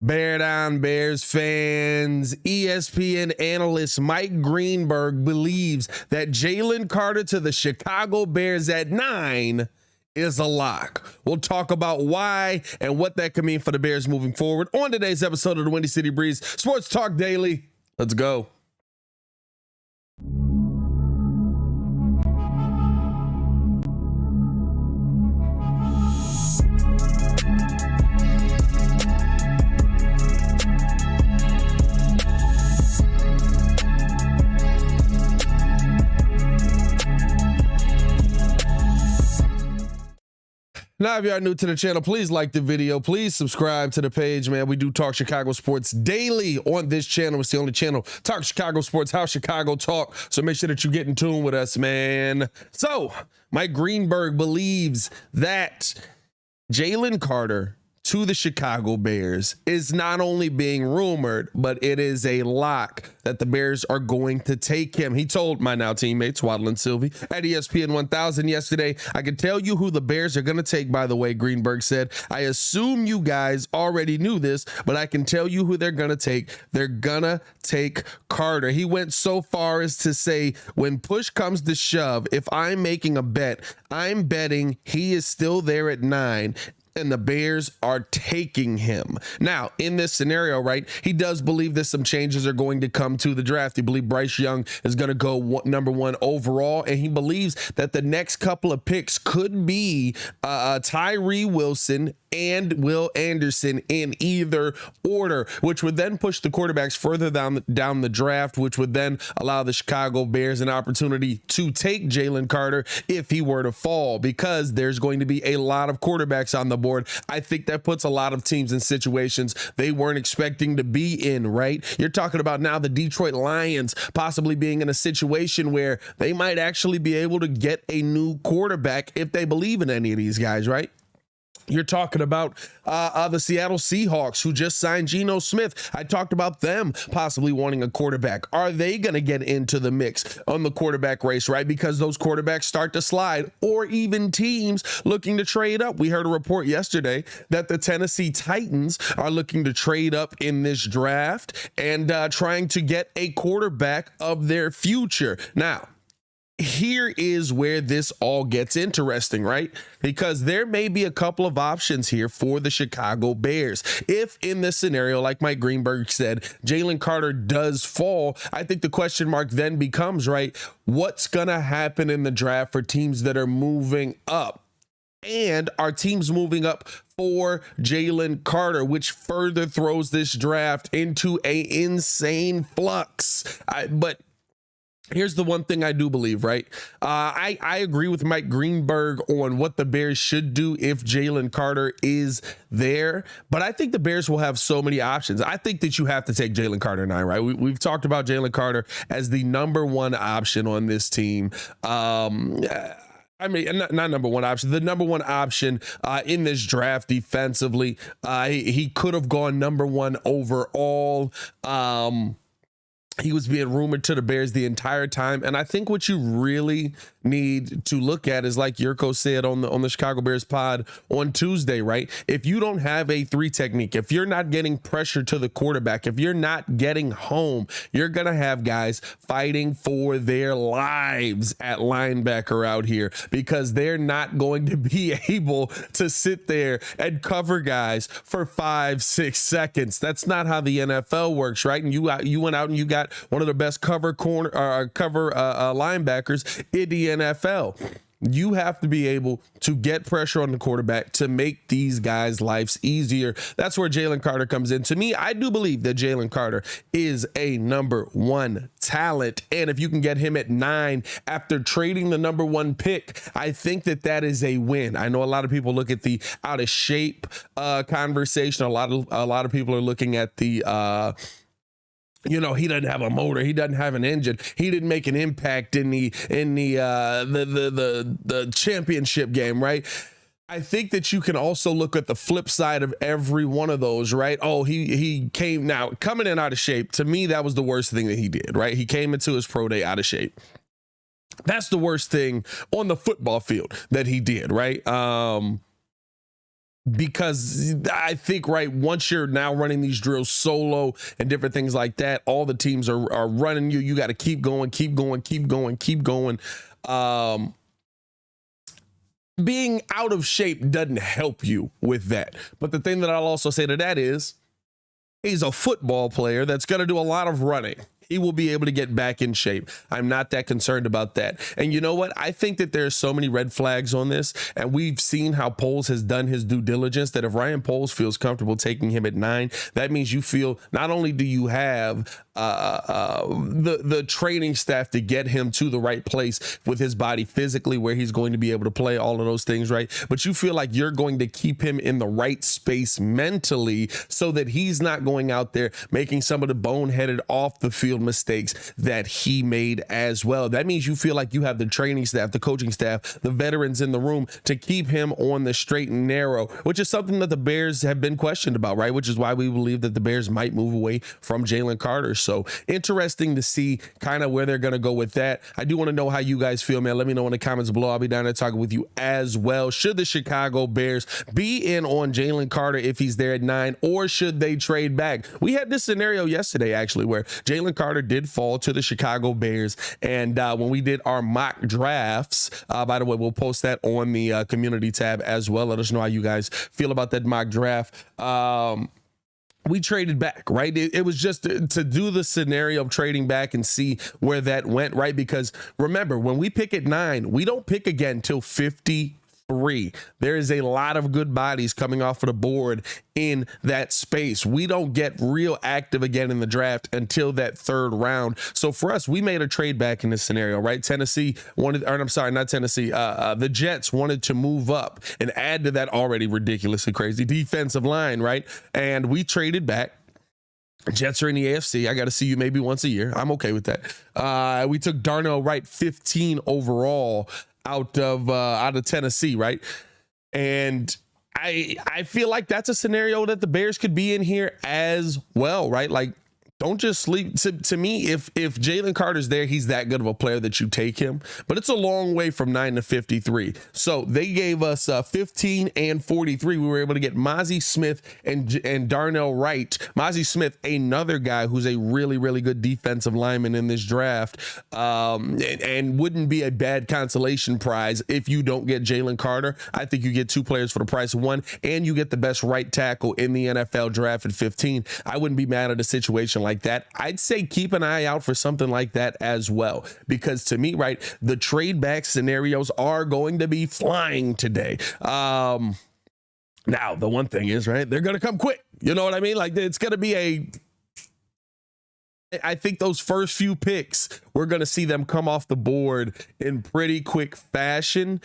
Bear down, Bears fans. ESPN analyst Mike Greenberg believes that Jalen Carter to the Chicago Bears at 9 is a lock. We'll talk about why and what that could mean for the Bears moving forward on today's episode of the Windy City Breeze Sports Talk Daily. Let's go. Now, if you are new to the channel, please like the video. Please subscribe to the page, man. We do talk Chicago sports daily on this channel. It's the only channel, talk Chicago sports, how Chicago talk. So make sure that you get in tune with us, man. So Mike Greenberg believes that Jalen Carter to the Chicago Bears is not only being rumored, but it is a lock that the Bears are going to take him. He told my now teammates, Waddle and Sylvie, at ESPN 1000 yesterday, I can tell you who the Bears are going to take, by the way, Greenberg said. I assume you guys already knew this, but I can tell you who they're going to take. They're going to take Carter. He went so far as to say, when push comes to shove, if I'm making a bet, I'm betting he is still there at 9. And the Bears are taking him. Now, in this scenario, right, he does believe that some changes are going to come to the draft. He believes Bryce Young is going to go number 1 overall, and he believes that the next couple of picks could be Tyree Wilson and Will Anderson in either order, which would then push the quarterbacks further down the draft, which would then allow the Chicago Bears an opportunity to take Jalen Carter if he were to fall, because there's going to be a lot of quarterbacks on the board. I think that puts a lot of teams in situations they weren't expecting to be in, right? You're talking about now the Detroit Lions possibly being in a situation where they might actually be able to get a new quarterback if they believe in any of these guys, right? You're talking about the Seattle Seahawks, who just signed Geno Smith. I talked about them possibly wanting a quarterback. Are they going to get into the mix on the quarterback race, right? Because those quarterbacks start to slide, or even teams looking to trade up. We heard a report yesterday that the Tennessee Titans are looking to trade up in this draft and trying to get a quarterback of their future. Now, here is where this all gets interesting, right? Because there may be a couple of options here for the Chicago Bears. If in this scenario, like Mike Greenberg said, Jalen Carter does fall, I think the question mark then becomes, right, what's going to happen in the draft for teams that are moving up? And are teams moving up for Jalen Carter, which further throws this draft into a insane flux. But here's the one thing I do believe, right? I agree with Mike Greenberg on what the Bears should do if Jalen Carter is there, but I think the Bears will have so many options. I think that you have to take Jalen Carter 9, right? We've talked about Jalen Carter as the number 1 option on this team. I mean, not number 1 option, the number 1 option in this draft defensively. He could have gone number 1 overall. He was being rumored to the Bears the entire time. And I think what you really need to look at is, like Yurko said on the Chicago Bears pod on Tuesday, right? If you don't have a 3 technique, if you're not getting pressure to the quarterback, if you're not getting home, you're going to have guys fighting for their lives at linebacker out here, because they're not going to be able to sit there and cover guys for 5-6 seconds. That's not how the NFL works, right? And you went out and you got one of the best cover linebackers in the NFL. You have to be able to get pressure on the quarterback to make these guys' lives easier. That's where Jalen Carter comes in. To me, I do believe that Jalen Carter is a number 1 talent. And if you can get him at 9 after trading the number 1 pick, I think that that is a win. I know a lot of people look at the out of shape conversation. A lot of people are looking at the he doesn't have a motor. He doesn't have an engine. He didn't make an impact in the championship game, right? I think that you can also look at the flip side of every one of those, right? Oh, he came now coming in out of shape. To me, that was the worst thing that he did, right? He came into his pro day out of shape. That's the worst thing on the football field that he did, right? because I think, right, once you're now running these drills solo and different things like that, all the teams are running you. You got to keep going, keep going, keep going, keep going. Being out of shape doesn't help you with that. But the thing that I'll also say to that is he's a football player that's going to do a lot of running. He will be able to get back in shape. I'm not that concerned about that. And you know what? I think that there's so many red flags on this, and we've seen how Poles has done his due diligence, that if Ryan Poles feels comfortable taking him at 9, that means you feel not only do you have the training staff to get him to the right place with his body physically, where he's going to be able to play all of those things, right? But you feel like you're going to keep him in the right space mentally so that he's not going out there making some of the boneheaded off the field mistakes that he made as well. That means you feel like you have the training staff, the coaching staff, the veterans in the room to keep him on the straight and narrow, which is something that the Bears have been questioned about, right? Which is why we believe that the Bears might move away from Jalen Carter. So interesting to see kind of where they're going to go with that. I do want to know how you guys feel, man. Let me know in the comments below. I'll be down there talking with you as well. Should the Chicago Bears be in on Jalen Carter if he's there at 9, or should they trade back? We had this scenario yesterday, actually, where Jalen Carter did fall to the Chicago Bears. And when we did our mock drafts, by the way, we'll post that on the community tab as well. Let us know how you guys feel about that mock draft. We traded back, right? It was just to do the scenario of trading back and see where that went, right? Because remember, when we pick at 9, we don't pick again till 53. There is a lot of good bodies coming off of the board in that space. We don't get real active again in the draft until that 3rd round. So for us, we made a trade back in this scenario, right? Tennessee wanted, or I'm sorry, not Tennessee. The Jets wanted to move up and add to that already ridiculously crazy defensive line, right? And we traded back. Jets are in the AFC. I got to see you maybe once a year. I'm okay with that. We took Darnell Wright, 15 overall, out of Tennessee, right? And I feel like that's a scenario that the Bears could be in here as well, right? Like, don't just sleep. To me, if Jalen Carter's there, he's that good of a player that you take him. But it's a long way from 9 to 53. So they gave us 15 and 43. We were able to get Mozzie Smith and Darnell Wright. Mozzie Smith, another guy who's a really, really good defensive lineman in this draft, and wouldn't be a bad consolation prize if you don't get Jalen Carter. I think you get 2 players for the price of 1, and you get the best right tackle in the NFL draft at 15. I wouldn't be mad at a situation like that. I'd say keep an eye out for something like that as well, because to me, right, the trade back scenarios are going to be flying today. Now, the one thing is, right, they're going to come quick. You know what I mean? Like, it's going to be I think those first few picks, we're going to see them come off the board in pretty quick fashion.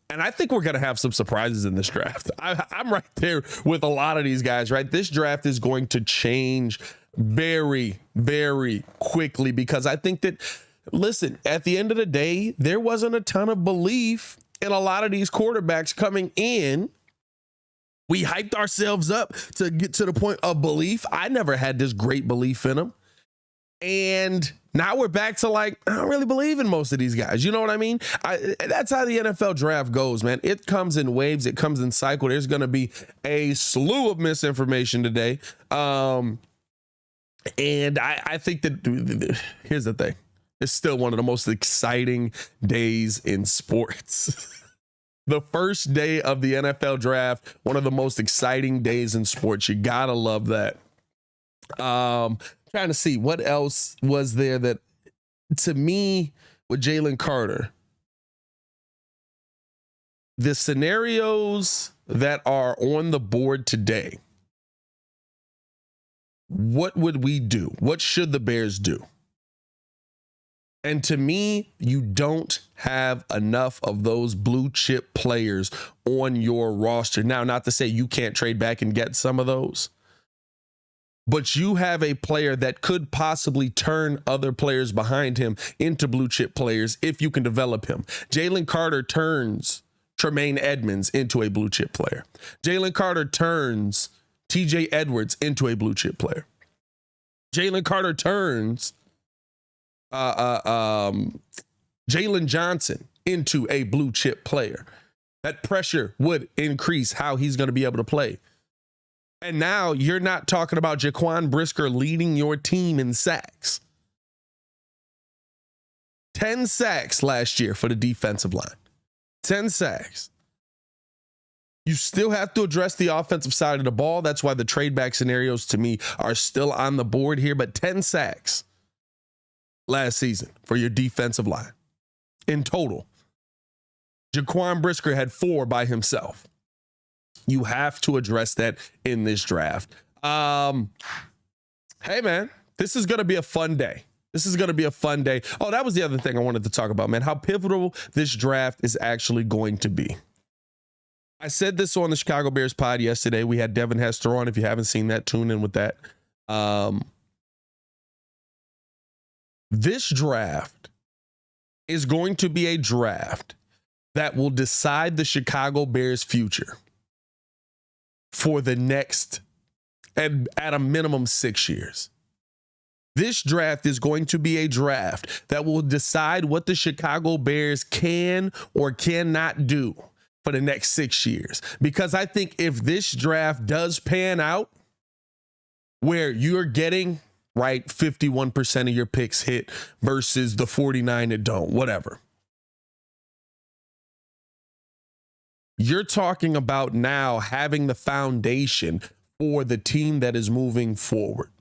And I think we're going to have some surprises in this draft. I'm right there with a lot of these guys, right? This draft is going to change very, very quickly, because I think that, listen, at the end of the day, there wasn't a ton of belief in a lot of these quarterbacks coming in. We hyped ourselves up to get to the point of belief. I never had this great belief in them. And now we're back to, like, I don't really believe in most of these guys. You know what I mean? That's how the NFL draft goes, man. It comes in waves. It comes in cycle. There's going to be a slew of misinformation today. And I think that, here's the thing. It's still one of the most exciting days in sports. The first day of the NFL draft, one of the most exciting days in sports. You got to love that. Trying to see what else was there that, to me, with Jalen Carter, the scenarios that are on the board today, what would we do? What should the Bears do? And to me, you don't have enough of those blue chip players on your roster. Now, not to say you can't trade back and get some of those, but you have a player that could possibly turn other players behind him into blue chip players if you can develop him. Jalen Carter turns Tremaine Edmonds into a blue chip player. Jalen Carter turns TJ Edwards into a blue chip player. Jalen Carter turns Jalen Johnson into a blue chip player. That pressure would increase how he's going to be able to play. And now you're not talking about Jaquan Brisker leading your team in sacks. 10 sacks last year for the defensive line. 10 sacks. You still have to address the offensive side of the ball. That's why the trade back scenarios to me are still on the board here. But 10 sacks last season for your defensive line in total. Jaquan Brisker had 4 by himself. You have to address that in this draft. Hey, man, this is going to be a fun day. This is going to be a fun day. Oh, that was the other thing I wanted to talk about, man, how pivotal this draft is actually going to be. I said this on the Chicago Bears pod yesterday. We had Devin Hester on. If you haven't seen that, tune in with that. This draft is going to be a draft that will decide the Chicago Bears' future for the next, at a minimum, 6 years. This draft is going to be a draft that will decide what the Chicago Bears can or cannot do for the next 6 years. Because I think if this draft does pan out, where you're getting, right, 51% of your picks hit versus the 49 that don't, whatever. You're talking about now having the foundation for the team that is moving forward.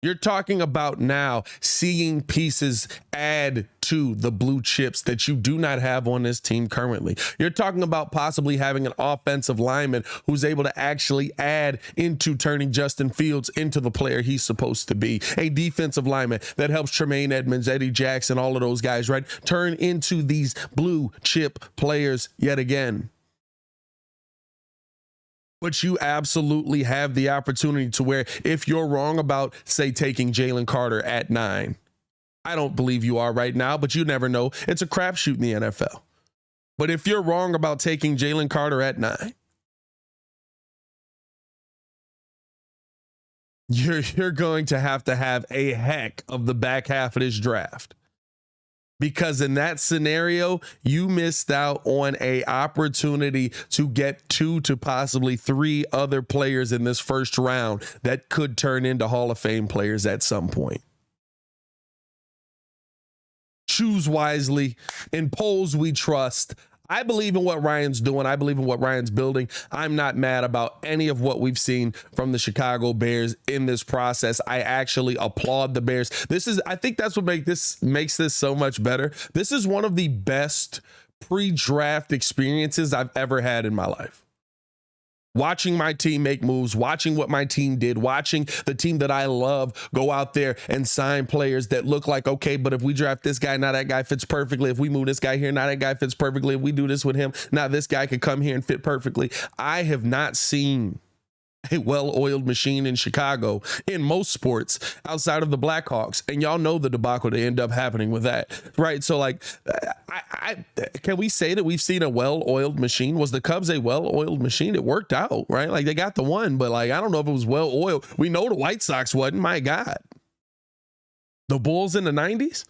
You're talking about now seeing pieces add to the blue chips that you do not have on this team currently. You're talking about possibly having an offensive lineman who's able to actually add into turning Justin Fields into the player he's supposed to be. A defensive lineman that helps Tremaine Edmonds, Eddie Jackson, all of those guys, right, turn into these blue chip players yet again. But you absolutely have the opportunity to where if you're wrong about, say, taking Jalen Carter at 9, I don't believe you are right now, but you never know. It's a crapshoot in the NFL. But if you're wrong about taking Jalen Carter at 9, you're going to have a heck of the back half of this draft. Because in that scenario, you missed out on an opportunity to get 2 to possibly 3 other players in this first round that could turn into Hall of Fame players at some point. Choose wisely. In polls we trust. I believe in what Ryan's doing. I believe in what Ryan's building. I'm not mad about any of what we've seen from the Chicago Bears in this process. I actually applaud the Bears. I think that's what makes this so much better. This is one of the best pre-draft experiences I've ever had in my life. Watching my team make moves, watching what my team did, watching the team that I love go out there and sign players that look like, okay, but if we draft this guy, now that guy fits perfectly. If we move this guy here, now that guy fits perfectly. If we do this with him, now this guy could come here and fit perfectly. I have not seen a well-oiled machine in Chicago in most sports outside of the Blackhawks. And y'all know the debacle that ended up happening with that, right? So like, can we say that we've seen a well-oiled machine? Was the Cubs a well-oiled machine? It worked out, right? Like they got the one, but like, I don't know if it was well-oiled. We know the White Sox wasn't, my God. The Bulls in the 90s?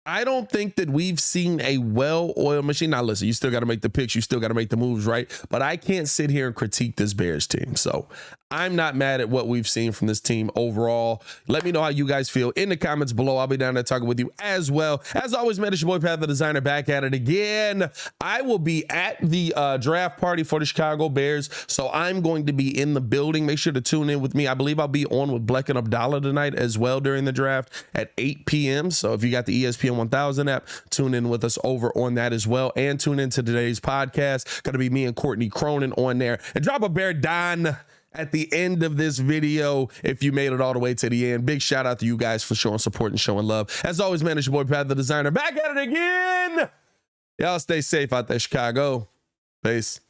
I don't think that we've seen a well-oiled machine. Now, listen, you still got to make the picks. You still got to make the moves, right? But I can't sit here and critique this Bears team. So I'm not mad at what we've seen from this team overall. Let me know how you guys feel in the comments below. I'll be down there talking with you as well. As always, man, it's your boy, Pat the Designer, back at it again. I will be at the draft party for the Chicago Bears. So I'm going to be in the building. Make sure to tune in with me. I believe I'll be on with Bleck and Abdallah tonight as well during the draft at 8 p.m. So if you got the ESPN 1000 app, tune in with us over on that as well, and tune into today's podcast. Gonna be me and Courtney Cronin on there, and drop a bear Don at the end of this video if you made it all the way to the end. Big shout out to you guys for showing support and showing love. As always, man, it's your boy Pat the Designer, back at it again. Y'all stay safe out there, Chicago. Peace.